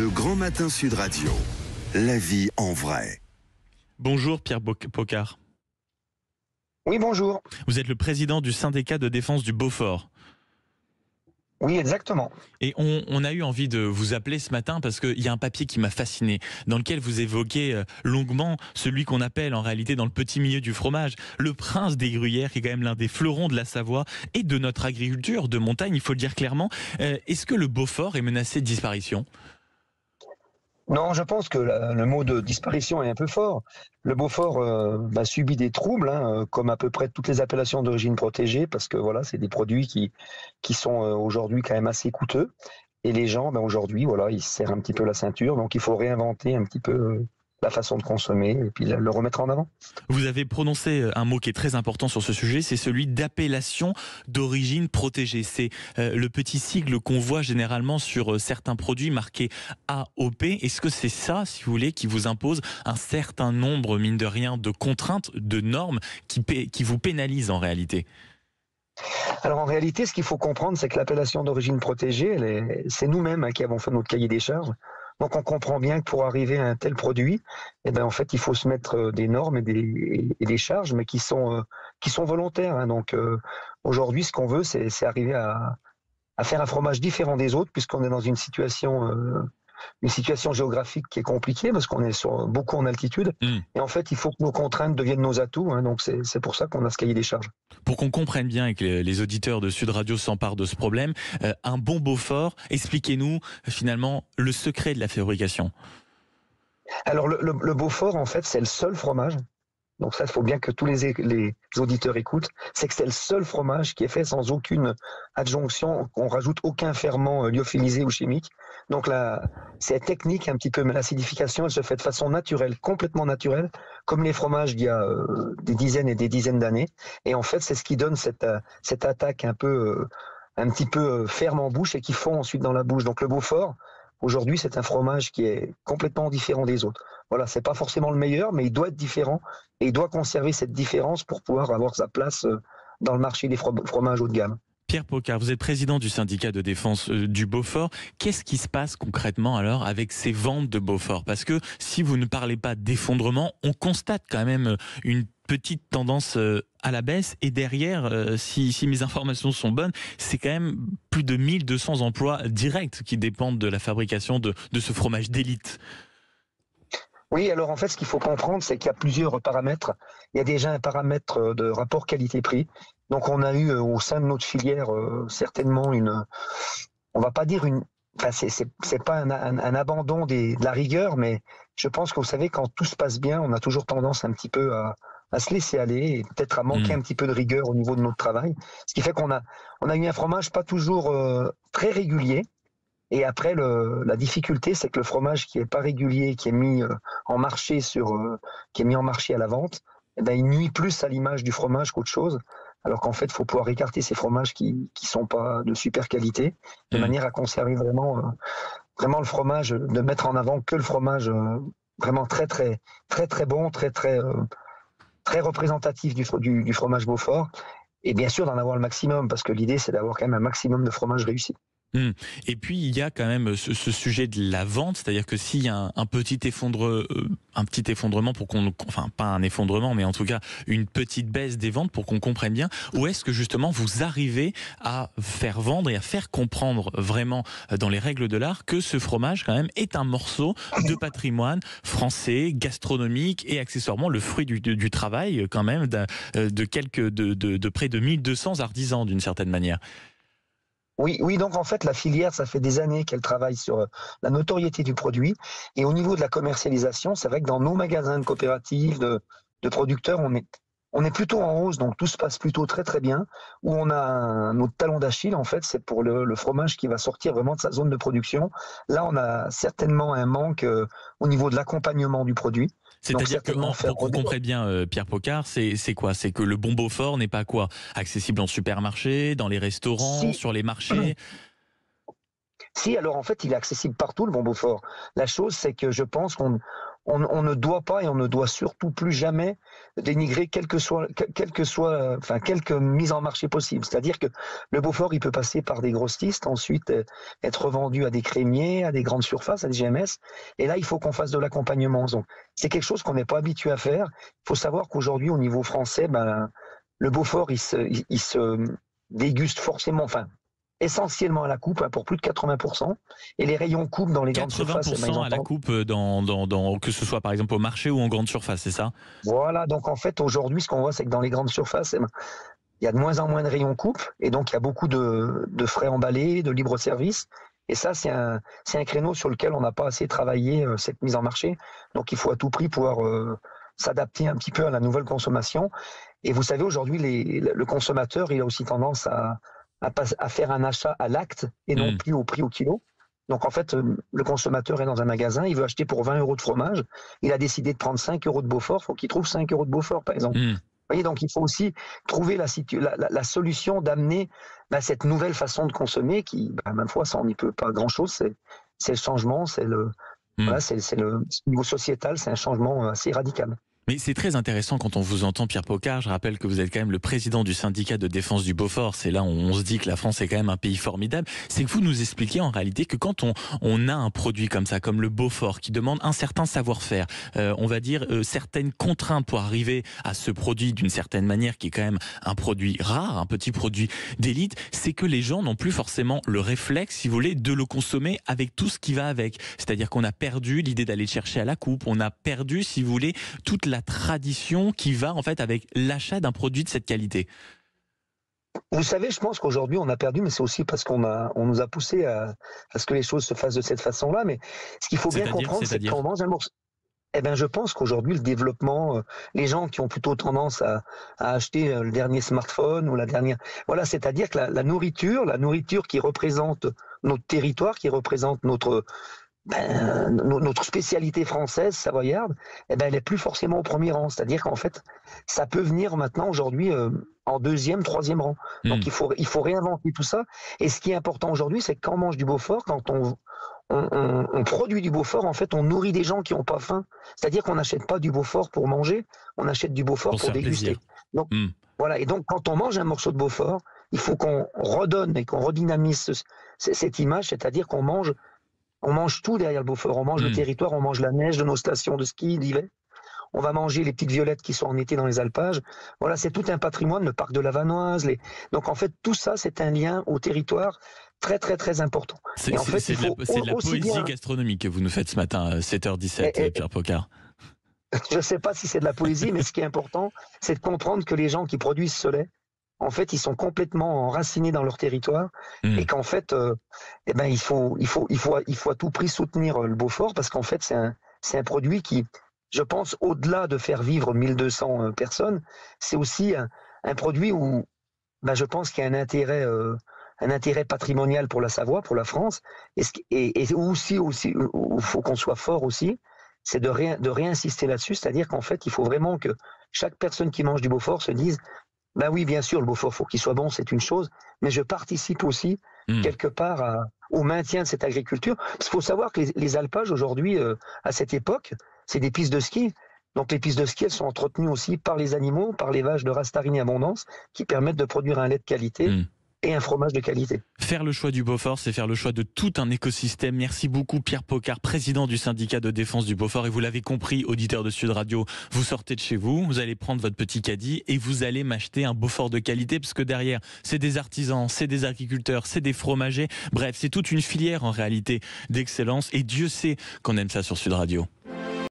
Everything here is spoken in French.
Le Grand Matin Sud Radio. La vie en vrai. Bonjour Pierre Pocard. Oui, bonjour. Vous êtes le président du syndicat de défense du Beaufort. Oui, exactement. Et on a eu envie de vous appeler ce matin parce qu'il y a un papier qui m'a fasciné, dans lequel vous évoquez longuement celui qu'on appelle en réalité dans le petit milieu du fromage, le prince des gruyères, qui est quand même l'un des fleurons de la Savoie et de notre agriculture de montagne, il faut le dire clairement. Est-ce que le Beaufort est menacé de disparition ? Non, je pense que le mot de disparition est un peu fort. Le Beaufort subit des troubles, comme à peu près toutes les appellations d'origine protégée, parce que voilà, c'est des produits qui sont aujourd'hui quand même assez coûteux. Et les gens, aujourd'hui, voilà, ils se serrent un petit peu la ceinture, donc il faut réinventer un petit peu la façon de consommer et puis le remettre en avant. Vous avez prononcé un mot qui est très important sur ce sujet, c'est celui d'appellation d'origine protégée. C'est le petit sigle qu'on voit généralement sur certains produits marqués AOP. Est-ce que c'est ça, si vous voulez, qui vous impose un certain nombre, mine de rien, de contraintes, de normes qui vous pénalisent en réalité ? Alors en réalité, ce qu'il faut comprendre, c'est que l'appellation d'origine protégée, c'est nous-mêmes qui avons fait notre cahier des charges. Donc on comprend bien que pour arriver à un tel produit, en fait, il faut se mettre des normes et des charges, mais qui sont volontaires. Donc aujourd'hui, ce qu'on veut, c'est arriver à faire un fromage différent des autres, puisqu'on est dans une situation géographique qui est compliquée, parce qu'on est beaucoup en altitude. Et en fait, il faut que nos contraintes deviennent nos atouts. Donc c'est pour ça qu'on a ce cahier des charges. Pour qu'on comprenne bien et que les auditeurs de Sud Radio s'emparent de ce problème, un bon Beaufort, expliquez-nous finalement le secret de la fabrication. Alors le Beaufort, en fait, c'est le seul fromage. Donc ça, il faut bien que tous les auditeurs écoutent. C'est que c'est le seul fromage qui est fait sans aucune adjonction. On rajoute aucun ferment lyophilisé ou chimique. Donc là, c'est technique un petit peu, mais l'acidification, elle se fait de façon naturelle, complètement naturelle, comme les fromages d'il y a des dizaines et des dizaines d'années. Et en fait, c'est ce qui donne cette attaque un petit peu ferme en bouche et qui fond ensuite dans la bouche. Donc le Beaufort, aujourd'hui, c'est un fromage qui est complètement différent des autres. Voilà, c'est pas forcément le meilleur, mais il doit être différent et il doit conserver cette différence pour pouvoir avoir sa place dans le marché des fromages haut de gamme. Pierre Pocard, vous êtes président du syndicat de défense du Beaufort. Qu'est-ce qui se passe concrètement alors avec ces ventes de Beaufort ? Parce que si vous ne parlez pas d'effondrement, on constate quand même une petite tendance à la baisse. Et derrière, si mes informations sont bonnes, c'est quand même plus de 1200 emplois directs qui dépendent de la fabrication de ce fromage d'élite. Oui, alors en fait, ce qu'il faut comprendre, c'est qu'il y a plusieurs paramètres. Il y a déjà un paramètre de rapport qualité-prix. Donc on a eu au sein de notre filière certainement on va pas dire c'est pas un abandon de la rigueur, mais je pense que vous savez, quand tout se passe bien, on a toujours tendance un petit peu à se laisser aller et peut-être à manquer un petit peu de rigueur au niveau de notre travail. Ce qui fait qu'on a eu un fromage pas toujours très régulier. Et après, la difficulté, c'est que le fromage qui est pas régulier, qui est mis en marché qui est mis en marché à la vente, il nuit plus à l'image du fromage qu'autre chose. Alors qu'en fait, il faut pouvoir écarter ces fromages qui sont pas de super qualité, de manière à conserver vraiment le fromage, de mettre en avant que le fromage vraiment très très très très bon, très très très représentatif du fromage Beaufort. Et bien sûr d'en avoir le maximum, parce que l'idée c'est d'avoir quand même un maximum de fromage réussi. Et puis il y a quand même ce sujet de la vente, c'est-à-dire que s'il y a un petit effondrement pas un effondrement, mais en tout cas une petite baisse des ventes, pour qu'on comprenne bien, où est-ce que justement vous arrivez à faire vendre et à faire comprendre vraiment dans les règles de l'art que ce fromage quand même est un morceau de patrimoine français, gastronomique et accessoirement le fruit du travail quand même de près de 1200 artisans d'une certaine manière. Oui, donc en fait, la filière, ça fait des années qu'elle travaille sur la notoriété du produit. Et au niveau de la commercialisation, c'est vrai que dans nos magasins de coopératives, de producteurs, on est plutôt en hausse, donc tout se passe plutôt très très bien. Où on a notre talon d'Achille, en fait, c'est pour le fromage qui va sortir vraiment de sa zone de production. Là, on a certainement un manque au niveau de l'accompagnement du produit. C'est-à-dire que, pour qu'on comprenne bien, Pierre Pocard, c'est quoi ? C'est que le bon Beaufort n'est pas quoi ? Accessible en supermarché, dans les restaurants, sur les marchés ? Si, alors en fait, il est accessible partout, le bon Beaufort. La chose, c'est que je pense qu'on on ne doit pas et on ne doit surtout plus jamais dénigrer quelque mise en marché possible. C'est-à-dire que le Beaufort, il peut passer par des grossistes, ensuite être vendu à des crémiers, à des grandes surfaces, à des GMS. Et là, il faut qu'on fasse de l'accompagnement. Donc, c'est quelque chose qu'on n'est pas habitué à faire. Il faut savoir qu'aujourd'hui, au niveau français, le Beaufort, il se déguste forcément, essentiellement à la coupe, pour plus de 80%, et les rayons coupe dans les grandes surfaces. 80% à la coupe, que ce soit par exemple au marché ou en grande surface, c'est ça? Voilà, donc en fait aujourd'hui ce qu'on voit c'est que dans les grandes surfaces, il y a de moins en moins de rayons coupe, et donc il y a beaucoup de frais emballés, de libre service, et ça c'est un créneau sur lequel on n'a pas assez travaillé, cette mise en marché, donc il faut à tout prix pouvoir s'adapter un petit peu à la nouvelle consommation. Et vous savez aujourd'hui le consommateur il a aussi tendance à faire un achat à l'acte et non plus au prix au kilo. Donc en fait, le consommateur est dans un magasin, il veut acheter pour 20 € de fromage, il a décidé de prendre 5 € de Beaufort, il faut qu'il trouve 5 € de Beaufort par exemple. Vous voyez, donc il faut aussi trouver la solution d'amener cette nouvelle façon de consommer qui, ma foi, ça on n'y peut pas grand-chose, c'est le changement, c'est le niveau sociétal, c'est un changement assez radical. Mais c'est très intéressant quand on vous entend, Pierre Pocard. Je rappelle que vous êtes quand même le président du syndicat de défense du Beaufort. C'est là où on se dit que la France est quand même un pays formidable. C'est que vous nous expliquez en réalité que quand on a un produit comme ça, comme le Beaufort, qui demande un certain savoir-faire, on va dire certaines contraintes pour arriver à ce produit d'une certaine manière, qui est quand même un produit rare, un petit produit d'élite, c'est que les gens n'ont plus forcément le réflexe, si vous voulez, de le consommer avec tout ce qui va avec. C'est-à-dire qu'on a perdu l'idée d'aller le chercher à la coupe, on a perdu, si vous voulez, toute la tradition qui va en fait avec l'achat d'un produit de cette qualité. Vous savez, je pense qu'aujourd'hui on a perdu, mais c'est aussi parce qu'on nous a poussé à ce que les choses se fassent de cette façon-là. Mais ce qu'il faut bien comprendre, c'est qu'on mange un morceau. Je pense qu'aujourd'hui le développement, les gens qui ont plutôt tendance à acheter le dernier smartphone ou la dernière, voilà, c'est-à-dire que la nourriture qui représente notre territoire, qui représente notre spécialité française, savoyarde, elle est plus forcément au premier rang. C'est-à-dire qu'en fait, ça peut venir maintenant aujourd'hui en deuxième, troisième rang. Donc il faut réinventer tout ça. Et ce qui est important aujourd'hui, c'est que quand on mange du Beaufort, quand on produit du Beaufort, en fait, on nourrit des gens qui n'ont pas faim. C'est-à-dire qu'on n'achète pas du Beaufort pour manger, on achète du Beaufort pour déguster. Donc voilà. Et donc quand on mange un morceau de Beaufort, il faut qu'on redonne et qu'on redynamise cette image, c'est-à-dire qu'on mange tout derrière le Beaufort. On mange le territoire, on mange la neige de nos stations de ski d'hiver. On va manger les petites violettes qui sont en été dans les alpages. Voilà, c'est tout un patrimoine, le parc de la Vanoise. Donc en fait, tout ça, c'est un lien au territoire très très très important. C'est de la poésie gastronomique que vous nous faites ce matin à 7h17, Pierre Pocard. Je ne sais pas si c'est de la poésie, mais ce qui est important, c'est de comprendre que les gens qui produisent ce lait, en fait, ils sont complètement enracinés dans leur territoire et qu'en fait, il faut à tout prix soutenir le Beaufort parce qu'en fait, c'est un produit qui, je pense, au-delà de faire vivre 1200 personnes, c'est aussi un produit où, je pense qu'il y a un intérêt patrimonial pour la Savoie, pour la France, et aussi où il faut qu'on soit fort aussi, c'est de réinsister là-dessus, c'est-à-dire qu'en fait, il faut vraiment que chaque personne qui mange du Beaufort se dise oui, bien sûr, le Beaufort, faut qu'il soit bon, c'est une chose, mais je participe aussi quelque part au maintien de cette agriculture. Parce qu'il faut savoir que les alpages aujourd'hui, à cette époque, c'est des pistes de ski. Donc les pistes de ski, elles sont entretenues aussi par les animaux, par les vaches de race Tarini abondance, qui permettent de produire un lait de qualité et un fromage de qualité. Faire le choix du Beaufort, c'est faire le choix de tout un écosystème. Merci beaucoup Pierre Pocard, président du syndicat de défense du Beaufort. Et vous l'avez compris, auditeur de Sud Radio, vous sortez de chez vous, vous allez prendre votre petit caddie et vous allez m'acheter un Beaufort de qualité, parce que derrière, c'est des artisans, c'est des agriculteurs, c'est des fromagers. Bref, c'est toute une filière en réalité d'excellence. Et Dieu sait qu'on aime ça sur Sud Radio.